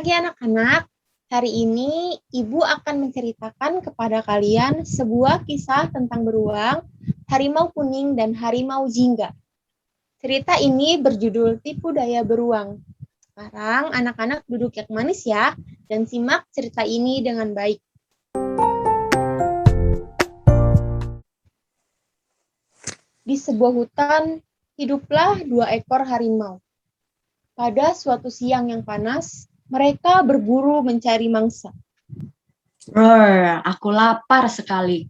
pagi anak-anak. Hari ini Ibu akan menceritakan kepada kalian sebuah kisah tentang beruang, harimau kuning, dan harimau jingga. Cerita ini berjudul Tipu Daya Beruang. Sekarang anak-anak duduk yang manis ya, dan simak cerita ini dengan baik. Di sebuah hutan, hiduplah 2 ekor harimau. Pada suatu siang yang panas, mereka berburu mencari mangsa. Aku lapar sekali.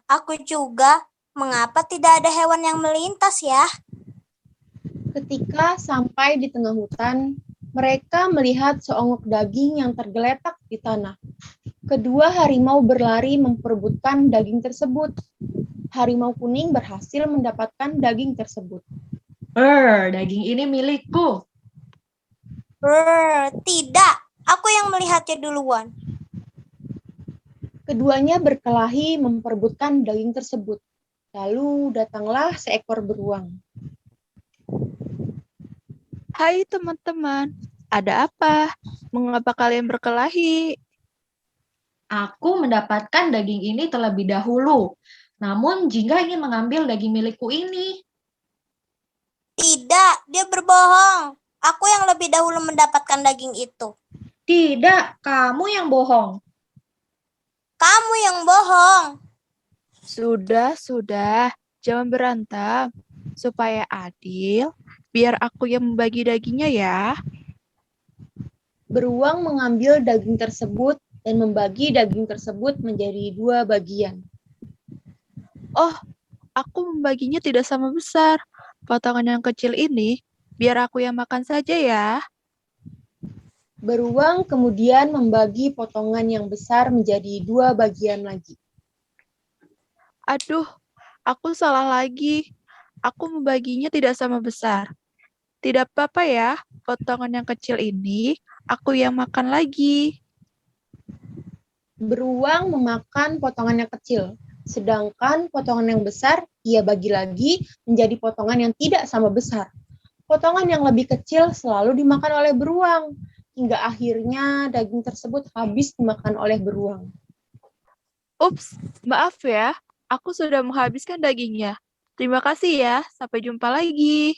Aku juga. Mengapa tidak ada hewan yang melintas ya? Ketika sampai di tengah hutan, mereka melihat seonggok daging yang tergeletak di tanah. Kedua harimau berlari memperebutkan daging tersebut. Harimau kuning berhasil mendapatkan daging tersebut. Daging ini milikku. Tidak, aku yang melihatnya duluan. Keduanya berkelahi memperebutkan daging tersebut. Lalu datanglah seekor beruang. Hai teman-teman, ada apa? Mengapa kalian berkelahi? Aku mendapatkan daging ini terlebih dahulu. Namun Jingga ingin mengambil daging milikku ini. Tidak, dia berbohong. Aku yang lebih dahulu mendapatkan daging itu. Tidak, kamu yang bohong. Kamu yang bohong. Sudah, jangan berantem. Supaya adil, biar aku yang membagi dagingnya ya. Beruang mengambil daging tersebut dan membagi daging tersebut menjadi 2 bagian. Oh, aku membaginya tidak sama besar. Potongan yang kecil ini, biar aku yang makan saja ya. Beruang kemudian membagi potongan yang besar menjadi 2 bagian lagi. Aduh, aku salah lagi. Aku membaginya tidak sama besar. Tidak apa-apa ya, potongan yang kecil ini aku yang makan lagi. Beruang memakan potongan yang kecil, sedangkan potongan yang besar ia bagi lagi menjadi potongan yang tidak sama besar. Potongan yang lebih kecil selalu dimakan oleh beruang, hingga akhirnya daging tersebut habis dimakan oleh beruang. Ups, maaf ya, aku sudah menghabiskan dagingnya. Terima kasih ya, sampai jumpa lagi.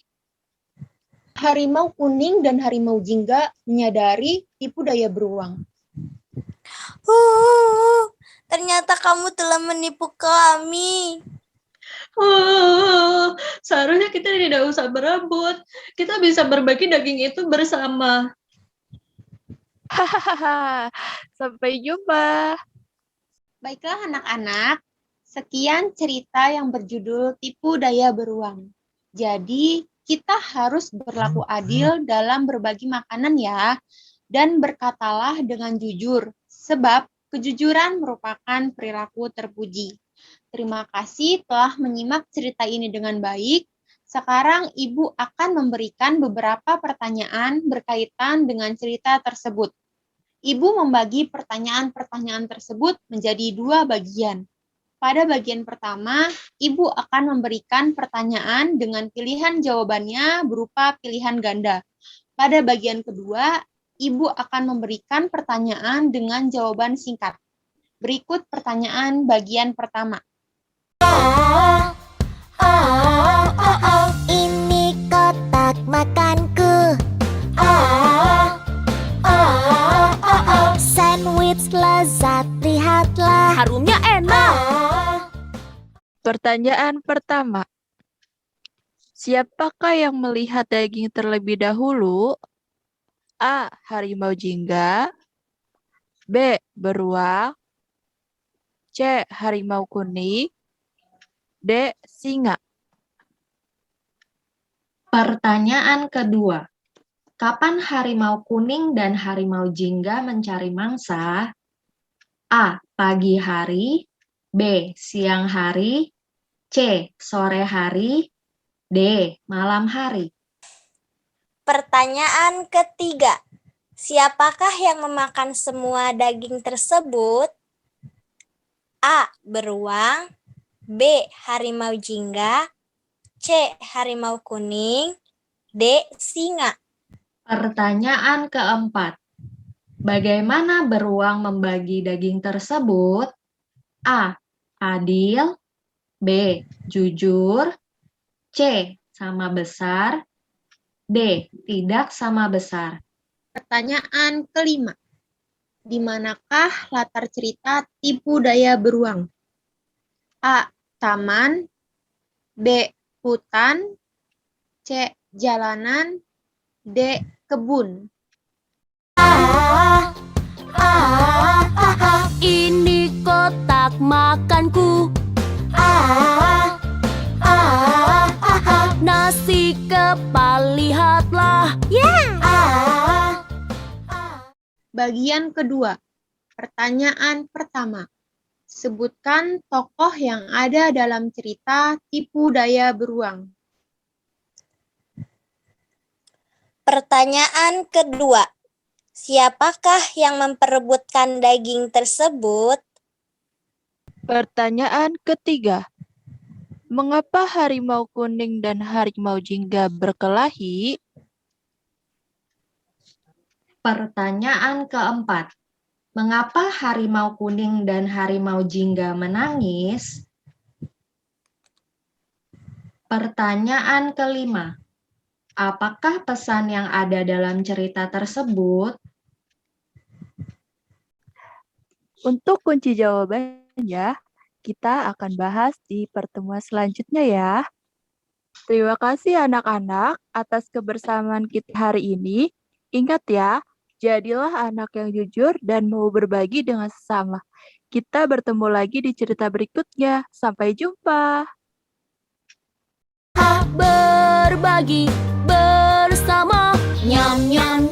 Harimau kuning dan harimau jingga menyadari tipu daya beruang. Ternyata kamu telah menipu kami. Seharusnya kita tidak usah berebut. Kita bisa berbagi daging itu bersama. Hahaha, sampai jumpa. Baiklah anak-anak, sekian cerita yang berjudul Tipu Daya Beruang. Jadi, kita harus berlaku adil dalam berbagi makanan ya, dan berkatalah dengan jujur, sebab kejujuran merupakan perilaku terpuji. Terima kasih telah menyimak cerita ini dengan baik. Sekarang Ibu akan memberikan beberapa pertanyaan berkaitan dengan cerita tersebut. Ibu membagi pertanyaan-pertanyaan tersebut menjadi 2 bagian. Pada bagian pertama, Ibu akan memberikan pertanyaan dengan pilihan jawabannya berupa pilihan ganda. Pada bagian kedua, Ibu akan memberikan pertanyaan dengan jawaban singkat. Berikut pertanyaan bagian pertama. Ini kotak makanku. Sandwich lezat, lihatlah. Harumnya enak. Pertanyaan pertama. Siapakah yang melihat daging terlebih dahulu? A. Harimau jingga. B. Beruang. C. Harimau kuning. D. Singa. Pertanyaan kedua. Kapan harimau kuning dan harimau jingga mencari mangsa? A. Pagi hari. B. Siang hari. C. Sore hari. D. Malam hari. Pertanyaan ketiga. Siapakah yang memakan semua daging tersebut? A. Beruang. B. Harimau jingga. C. Harimau kuning. D. Singa. Pertanyaan keempat. Bagaimana beruang membagi daging tersebut? A. Adil. B. Jujur. C. Sama besar. D. Tidak sama besar. Pertanyaan kelima. Di manakah latar cerita Tipu Daya Beruang? A. Taman. B. Hutan. C. Jalanan. D. Kebun. Ini kotak makanku. Nasi kepal, lihatlah. Bagian kedua. Pertanyaan pertama. Sebutkan tokoh yang ada dalam cerita Tipu Daya Beruang. Pertanyaan kedua. Siapakah yang memperebutkan daging tersebut? Pertanyaan ketiga. Mengapa harimau kuning dan harimau jingga berkelahi? Pertanyaan keempat. Mengapa harimau kuning dan harimau jingga menangis? Pertanyaan kelima. Apakah pesan yang ada dalam cerita tersebut? Untuk kunci jawabannya, kita akan bahas di pertemuan selanjutnya ya. Terima kasih anak-anak atas kebersamaan kita hari ini. Ingat ya, jadilah anak yang jujur dan mau berbagi dengan sesama. Kita bertemu lagi di cerita berikutnya. Sampai jumpa. Berbagi bersama. Nyam nyam